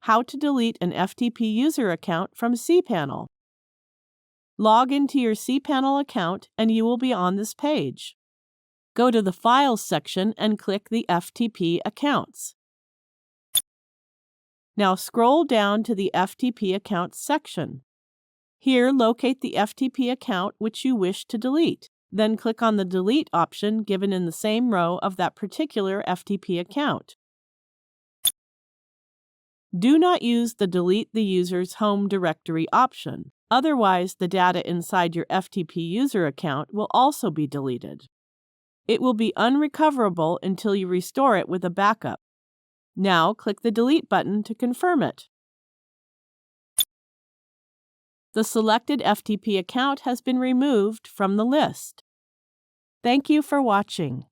How to delete an FTP user account from cPanel. Log into your cPanel account and you will be on this page. Go to the Files section and click the FTP Accounts. Now scroll down to the FTP Accounts section. Here, locate the FTP account which you wish to delete. Then click on the Delete option given in the same row of that particular FTP account. Do not use the Delete the user's home directory option. Otherwise, the data inside your FTP user account will also be deleted. It will be unrecoverable until you restore it with a backup. Now, click the Delete button to confirm it. The selected FTP account has been removed from the list. Thank you for watching.